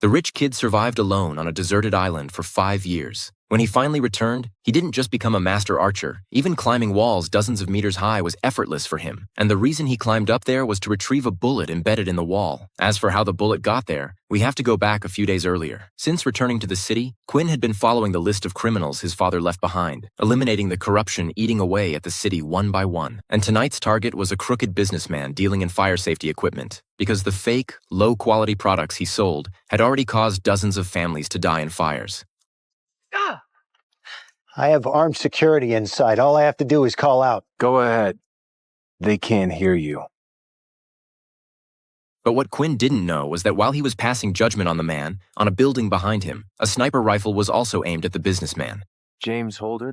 The rich kid survived alone on a deserted island for 5 years. When he finally returned, he didn't just become a master archer. Even climbing walls dozens of meters high was effortless for him, and the reason he climbed up there was to retrieve a bullet embedded in the wall. As for how the bullet got there, we have to go back a few days earlier. Since returning to the city, Quinn had been following the list of criminals his father left behind, eliminating the corruption eating away at the city one by one. And tonight's target was a crooked businessman dealing in fire safety equipment, because the fake, low-quality products he sold had already caused dozens of families to die in fires. I have armed security inside. All I have to do is call out. Go ahead. They can't hear you. But what Quinn didn't know was that while he was passing judgment on the man, on a building behind him, a sniper rifle was also aimed at the businessman. James Holder?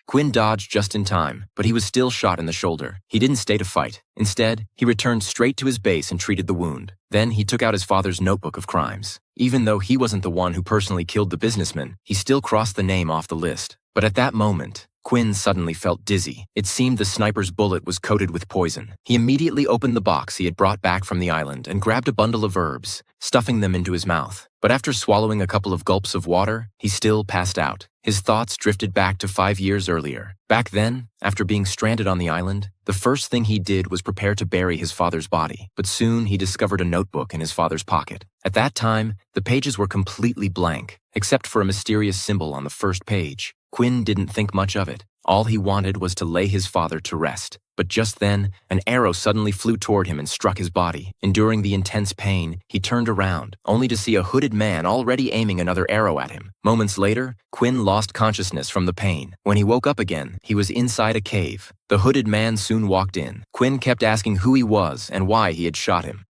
Quinn dodged just in time, but he was still shot in the shoulder. He didn't stay to fight. Instead, he returned straight to his base and treated the wound. Then he took out his father's notebook of crimes. Even though he wasn't the one who personally killed the businessman, he still crossed the name off the list. But at that moment, Quinn suddenly felt dizzy. It seemed the sniper's bullet was coated with poison. He immediately opened the box he had brought back from the island and grabbed a bundle of herbs, stuffing them into his mouth. But after swallowing a couple of gulps of water, he still passed out. His thoughts drifted back to 5 years earlier. Back then, after being stranded on the island, the first thing he did was prepare to bury his father's body. But soon he discovered a notebook in his father's pocket. At that time, the pages were completely blank, except for a mysterious symbol on the first page. Quinn didn't think much of it. All he wanted was to lay his father to rest. But just then, an arrow suddenly flew toward him and struck his body. Enduring the intense pain, he turned around, only to see a hooded man already aiming another arrow at him. Moments later, Quinn lost consciousness from the pain. When he woke up again, he was inside a cave. The hooded man soon walked in. Quinn kept asking who he was and why he had shot him.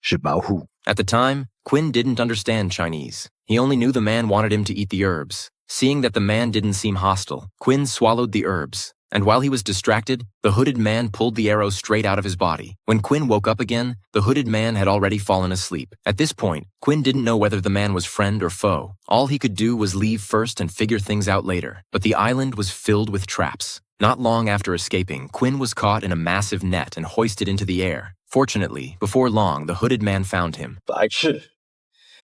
是保护. At the time, Quinn didn't understand Chinese. He only knew the man wanted him to eat the herbs. Seeing that the man didn't seem hostile, Quinn swallowed the herbs. And while he was distracted, the hooded man pulled the arrow straight out of his body. When Quinn woke up again, the hooded man had already fallen asleep. At this point, Quinn didn't know whether the man was friend or foe. All he could do was leave first and figure things out later. But the island was filled with traps. Not long after escaping, Quinn was caught in a massive net and hoisted into the air. Fortunately, before long, the hooded man found him. 白痴